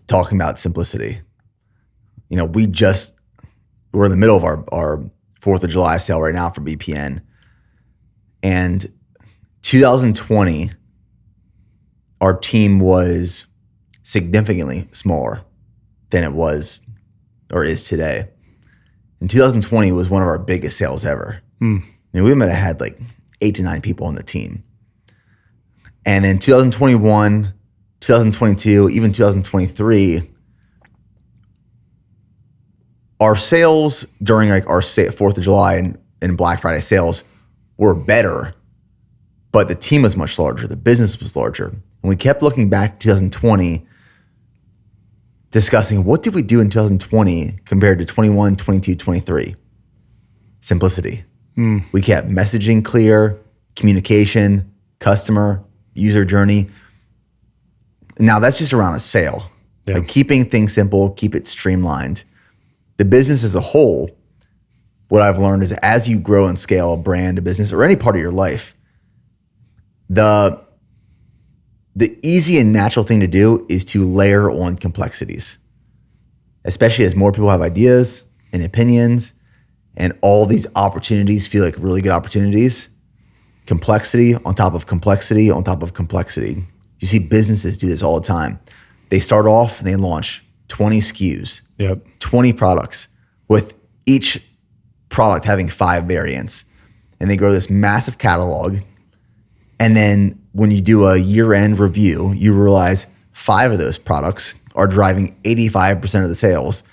talking about simplicity. We're in the middle of our 4th of July sale right now for BPN. And 2020, our team was significantly smaller than it was or is today. And 2020 was one of our biggest sales ever. We might have had like 8 to 9 people on the team. And then 2021, 2022, even 2023, our sales during like our 4th of July and Black Friday sales were better, but the team was much larger. The business was larger. And we kept looking back to 2020, discussing what did we do in 2020 compared to 21, 22, 23? Simplicity. We kept messaging clear, communication, customer, user journey. Now that's just around a sale. Yeah. Like keeping things simple, keep it streamlined. The business as a whole, what I've learned is as you grow and scale a brand, a business, or any part of your life, the easy and natural thing to do is to layer on complexities, especially as more people have ideas and opinions and all these opportunities feel like really good opportunities. Complexity on top of complexity on top of complexity. You see businesses do this all the time. They start off and they launch 20 SKUs, 20 products, with each product having 5 variants. And they grow this massive catalog. And then when you do a year-end review, you realize 5 of those products are driving 85% of the sales.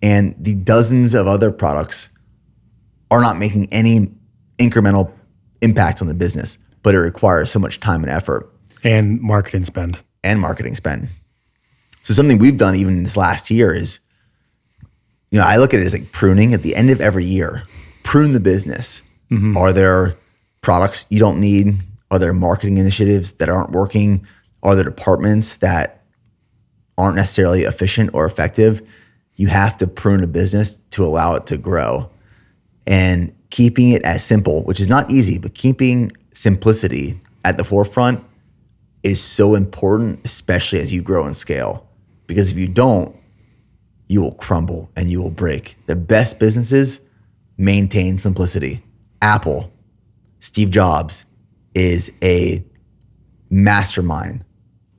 And the dozens of other products are not making any incremental impact on the business, but it requires so much time and effort. And marketing spend. So something we've done even this last year is, I look at it as like pruning at the end of every year. Prune the business. Are there products you don't need? Are there marketing initiatives that aren't working? Are there departments that aren't necessarily efficient or effective? You have to prune a business to allow it to grow. And keeping it as simple, which is not easy, but keeping simplicity at the forefront is so important, especially as you grow and scale. Because if you don't, you will crumble and you will break. The best businesses maintain simplicity. Apple, Steve Jobs is a mastermind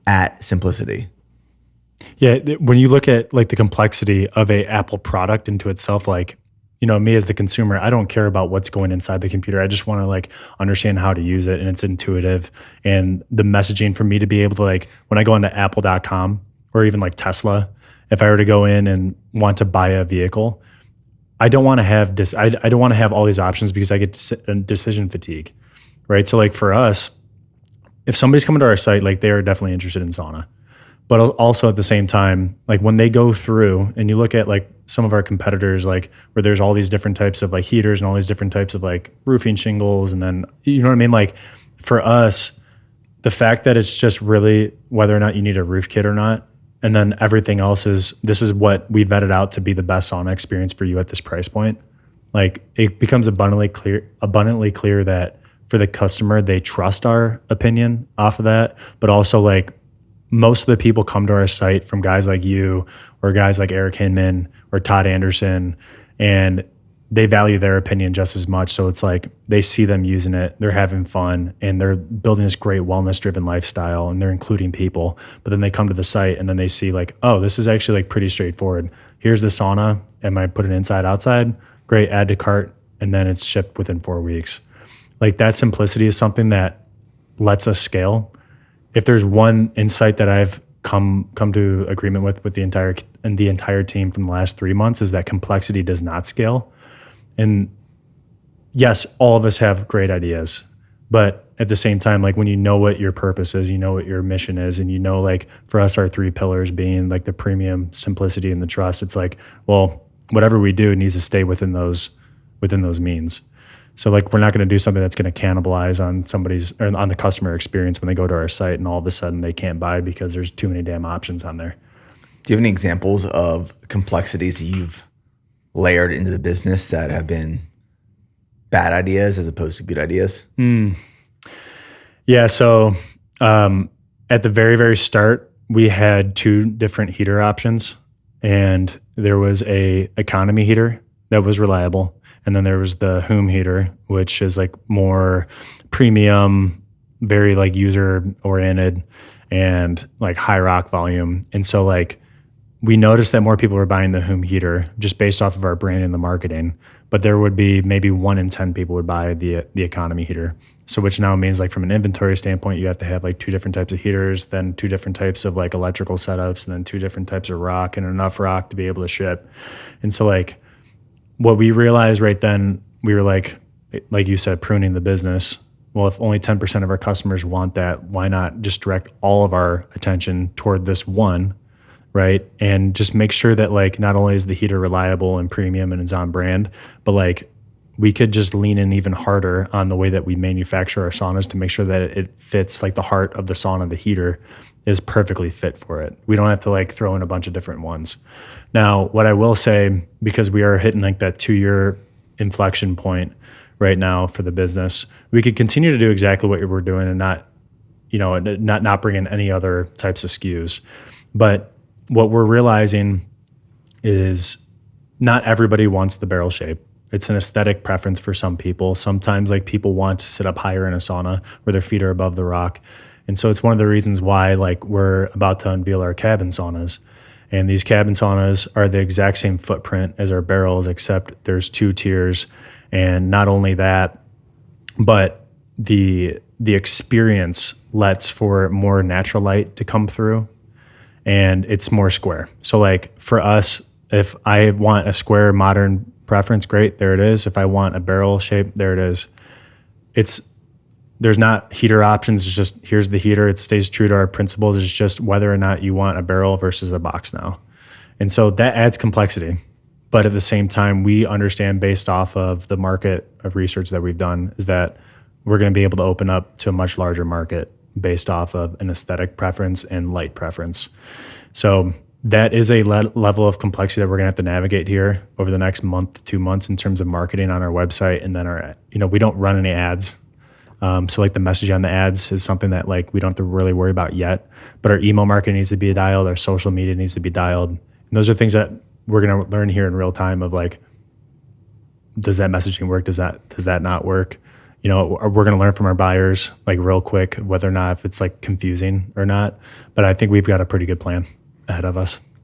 at simplicity. Yeah, when you look at like the complexity of a Apple product into itself, like, me as the consumer, I don't care about what's going inside the computer. I just want to like understand how to use it, and it's intuitive. And the messaging for me to be able to, like, when I go into apple.com or even like Tesla, if I were to go in and want to buy a vehicle, I don't want to have I don't want to have all these options because I get decision fatigue, right? So like for us, if somebody's coming to our site, like they are definitely interested in sauna. But also at the same time, like when they go through and you look at like some of our competitors, like where there's all these different types of like heaters and all these different types of like roofing shingles. And then, you know what I mean? Like for us, the fact that it's just really whether or not you need a roof kit or not. And then everything else this is what we vetted out to be the best sauna experience for you at this price point. Like it becomes abundantly clear that for the customer, they trust our opinion off of that, but also like, most of the people come to our site from guys like you or guys like Eric Hinman or Todd Anderson, and they value their opinion just as much. So it's like they see them using it, they're having fun, and they're building this great wellness-driven lifestyle, and they're including people. But then they come to the site and then they see like, oh, this is actually like pretty straightforward. Here's the sauna. Am I put it inside, outside? Great, add to cart, and then it's shipped within 4 weeks. Like that simplicity is something that lets us scale. If there's one insight that I've come to agreement with the entire team from the last 3 months is that complexity does not scale. And yes, all of us have great ideas, but at the same time, like when you know what your purpose is, you know what your mission is, and you know, like for us, our 3 pillars being like the premium, simplicity, and the trust, it's like, well, whatever we do needs to stay within those means. So like we're not going to do something that's going to cannibalize on the customer experience when they go to our site and all of a sudden they can't buy because there's too many damn options on there. Do you have any examples of complexities you've layered into the business that have been bad ideas as opposed to good ideas? Yeah. So at the very, very start, we had two different heater options, and there was a economy heater that was reliable, and then there was the Hume heater, which is like more premium, very like user oriented, and like high rock volume. And so like we noticed that more people were buying the Hume heater just based off of our brand and the marketing, but there would be maybe 1 in 10 people would buy the economy heater. So which now means like from an inventory standpoint, you have to have like 2 different types of heaters, then 2 different types of like electrical setups, and then 2 different types of rock and enough rock to be able to ship. And so like what we realized right then, we were like you said, pruning the business. Well, if only 10% of our customers want that, why not just direct all of our attention toward this one, right? And just make sure that like not only is the heater reliable and premium and it's on brand, but like we could just lean in even harder on the way that we manufacture our saunas to make sure that it fits like the heart of the sauna. The heater is perfectly fit for it. We don't have to like throw in a bunch of different ones. Now, what I will say, because we are hitting like that 2-year inflection point right now for the business, we could continue to do exactly what we're doing and not bring in any other types of SKUs. But what we're realizing is not everybody wants the barrel shape. It's an aesthetic preference for some people. Sometimes like people want to sit up higher in a sauna where their feet are above the rock. And so it's one of the reasons why like we're about to unveil our cabin saunas. And these cabin saunas are the exact same footprint as our barrels, except there's 2 tiers. And not only that, but the experience lets for more natural light to come through, and it's more square. So like for us, if I want a square modern preference, great, there it is. If I want a barrel shape, there it is. There's not heater options. It's just here's the heater. It stays true to our principles. It's just whether or not you want a barrel versus a box now. And so that adds complexity. But at the same time, we understand based off of the market of research that we've done is that we're going to be able to open up to a much larger market based off of an aesthetic preference and light preference. So that is a level of complexity that we're going to have to navigate here over the next month to 2 months in terms of marketing on our website. And then we don't run any ads. So like the message on the ads is something that like we don't have to really worry about yet, but our email marketing needs to be dialed. Our social media needs to be dialed. And those are things that we're going to learn here in real time of like, does that messaging work? Does that not work? We're going to learn from our buyers like real quick, whether or not if it's like confusing or not, but I think we've got a pretty good plan ahead of us.